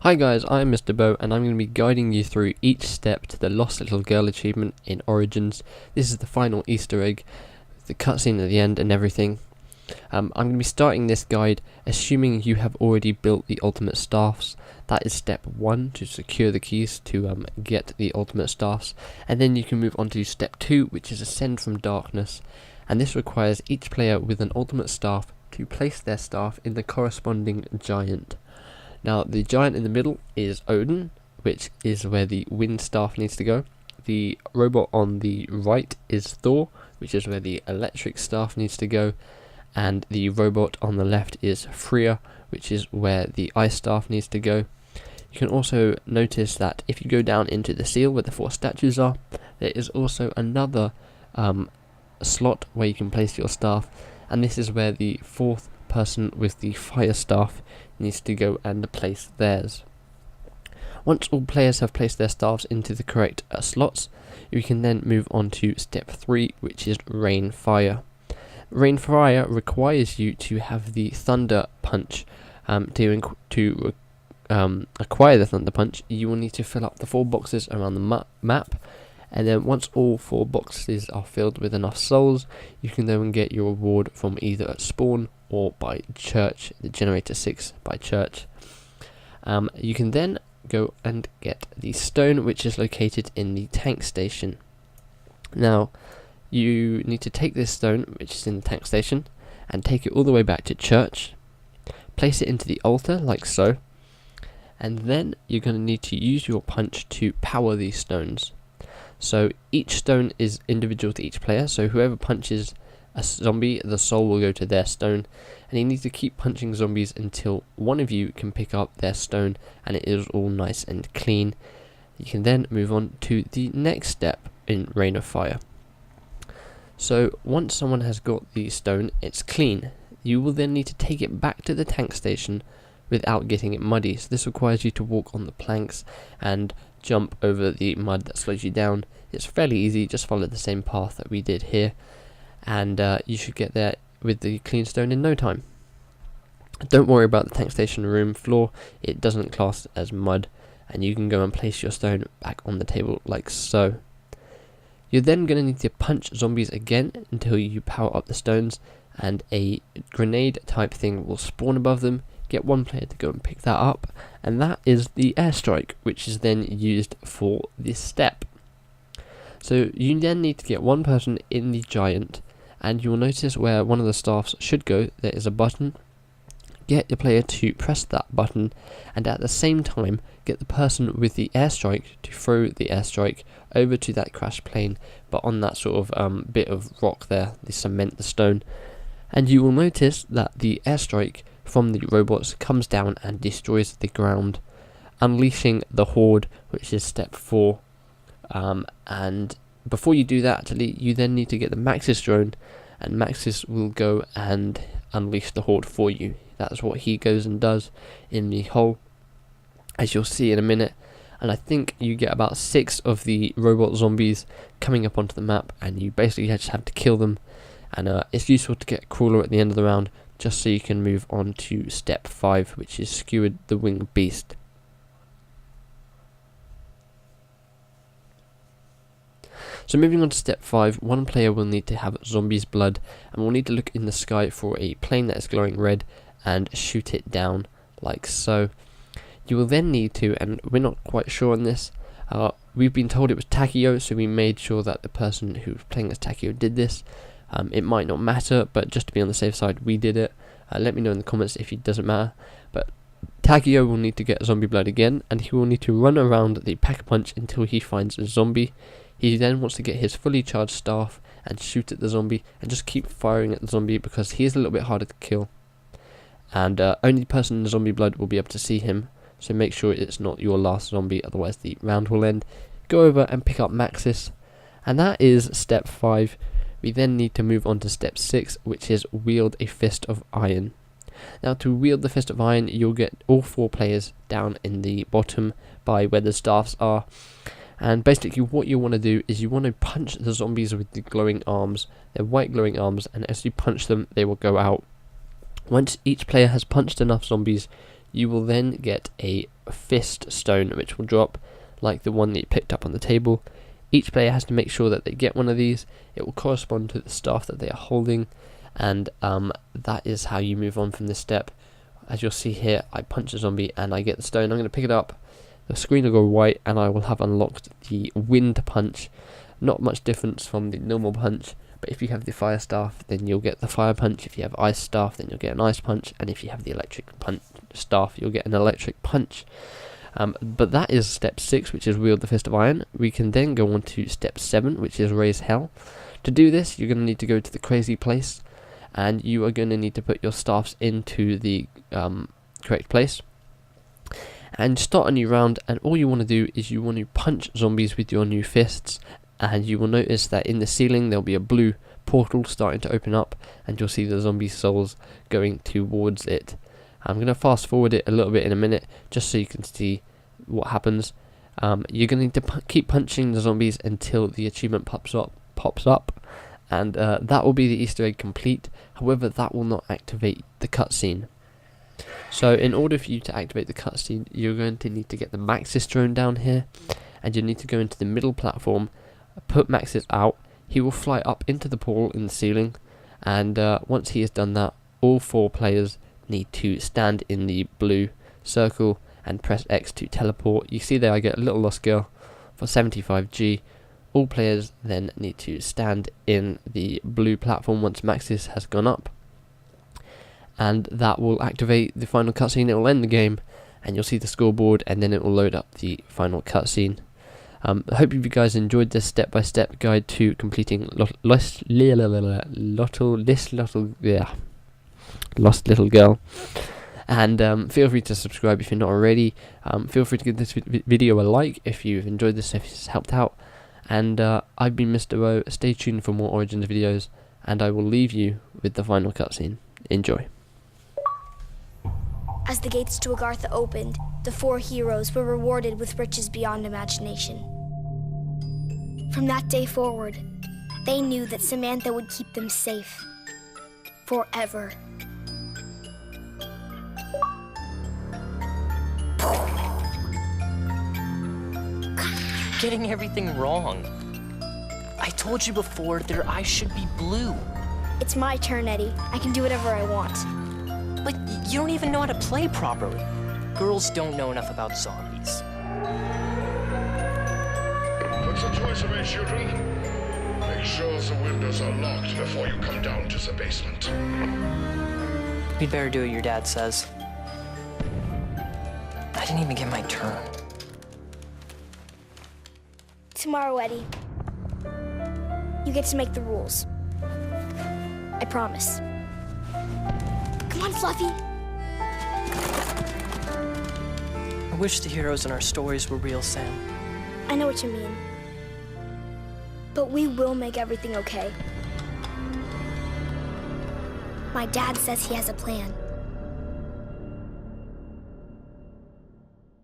Hi guys, I'm Mr. Bo and I'm going to be guiding you through each step to the Lost Little Girl achievement in Origins. This is the final Easter egg, the cutscene at the end and everything. I'm going to be starting this guide assuming you have already built the ultimate staffs. That is step 1, to secure the keys to get the ultimate staffs, and then you can move on to step 2, which is Ascend from Darkness, and this requires each player with an ultimate staff to place their staff in the corresponding giant. Now the giant in the middle is Odin, which is where the wind staff needs to go. The robot on the right is Thor, which is where the electric staff needs to go. And the robot on the left is Freya, which is where the ice staff needs to go. You can also notice that if you go down into the seal where the 4 statues are, there is also another slot where you can place your staff, and this is where the 4th person with the fire staff needs to go and place theirs. Once all players have placed their staffs into the correct slots, you can then move on to step 3, which is Rain Fire. Rain Fire requires you to have the Thunder Punch. To acquire the Thunder Punch, you will need to fill up the 4 boxes around the map, and then once all 4 boxes are filled with enough souls, you can then get your reward from either at spawn or by church, the generator 6 by church. You can then go and get the stone, which is located in the tank station. Now you need to take this stone, which is in the tank station, and take it all the way back to church, place it into the altar like so, and then you're going to need to use your punch to power these stones. So each stone is individual to each player, so whoever punches a zombie, the soul will go to their stone, and you need to keep punching zombies until one of you can pick up their stone and it is all nice and clean. You can then move on to the next step in Rain of Fire. So once someone has got the stone, it's clean. You will then need to take it back to the tank station without getting it muddy. So this requires you to walk on the planks and jump over the mud that slows you down. It's fairly easy, just follow the same path that we did here, and you should get there with the clean stone in no time. Don't worry about the tank station room floor, it doesn't class as mud, and you can go and place your stone back on the table like so. You're then going to need to punch zombies again until you power up the stones, and a grenade type thing will spawn above them. Get one player to go and pick that up, and that is the airstrike, which is then used for this step. So you then need to get one person in the giant, and you'll notice where one of the staffs should go, there is a button. Get your player to press that button, and at the same time get the person with the airstrike to throw the airstrike over to that crash plane, but on that sort of bit of rock there, the cement, the stone, and you will notice that the airstrike from the robots comes down and destroys the ground, unleashing the horde, which is step 4. And before you do that, actually, you then need to get the Maxis drone, and Maxis will go and unleash the horde for you. That's what he goes and does in the hole, as you'll see in a minute. And I think you get about 6 of the robot zombies coming up onto the map, and you basically just have to kill them. And it's useful to get a crawler at the end of the round, just so you can move on to step 5, which is Skewered the Winged Beast. So moving on to step 5, one player will need to have zombie's blood, and will need to look in the sky for a plane that is glowing red and shoot it down like so. You will then need to, and we're not quite sure on this, we've been told it was Takio, so we made sure that the person who was playing as Takio did this. It might not matter, but just to be on the safe side, we did it. Let me know in the comments if it doesn't matter. But Takio will need to get zombie blood again, and he will need to run around the pack-a-punch until he finds a zombie. He then wants to get his fully charged staff and shoot at the zombie, and just keep firing at the zombie because he is a little bit harder to kill. And only person in the zombie blood will be able to see him, so make sure it's not your last zombie, otherwise the round will end. Go over and pick up Maxis, and that is step 5. We then need to move on to step 6, which is Wield a Fist of Iron. Now to wield the Fist of Iron, you'll get all 4 players down in the bottom by where the staffs are. And basically what you want to do is you want to punch the zombies with the glowing arms. They're white glowing arms, and as you punch them, they will go out. Once each player has punched enough zombies, You will then get a fist stone which will drop like the one that you picked up on the table. Each player has to make sure that they get one of these. It will correspond to the staff that they are holding, and that is how you move on from this step. As you'll see here, I punch a zombie and I get the stone. I'm going to pick it up. The screen will go white and I will have unlocked the wind punch. Not much difference from the normal punch, but if you have the fire staff, then you'll get the fire punch. If you have ice staff, then you'll get an ice punch, and if you have the electric punch staff, you'll get an electric punch. But that is step 6, which is wield the fist of iron. We can then go on to step 7, which is raise hell. To do this, you're going to need to go to the crazy place, and you are going to need to put your staffs into the correct place and start a new round. And all you want to do is you want to punch zombies with your new fists, and you will notice that in the ceiling there'll be a blue portal starting to open up, and you'll see the zombie souls going towards it. I'm going to fast forward it a little bit in a minute just so you can see what happens. You're going to need to keep punching the zombies until the achievement pops up, and that will be the Easter egg complete. However, that will not activate the cutscene. So in order for you to activate the cutscene, you're going to need to get the Maxis drone down here, and you need to go into the middle platform, put Maxis out. He will fly up into the portal in the ceiling, and once he has done that, all 4 players need to stand in the blue circle and press X to teleport. You see there I get a little lost girl for 75G. All players then need to stand in the blue platform once Maxis has gone up, and that will activate the final cutscene. It will end the game and you'll see the scoreboard, and then it will load up the final cutscene. I hope you guys enjoyed this step-by-step guide to completing Lost Little Girl. And feel free to subscribe if you're not already. Feel free to give this video a like if you've enjoyed this, if it's helped out. And I've been Mr. O. Stay tuned for more Origins videos, and I will leave you with the final cutscene. Enjoy. As the gates to Agartha opened, the 4 heroes were rewarded with riches beyond imagination. From that day forward, they knew that Samantha would keep them safe. Forever. You're getting everything wrong. I told you before their eyes should be blue. It's my turn, Eddie. I can do whatever I want. But you don't even know how to play properly. Girls don't know enough about zombies. What's the choice of it, children? Make sure the windows are locked before you come down to the basement. We'd better do what your dad says. I didn't even get my turn. Tomorrow, Eddie. You get to make the rules. I promise. Come on, Fluffy. I wish the heroes in our stories were real, Sam. I know what you mean. But we will make everything okay. My dad says he has a plan.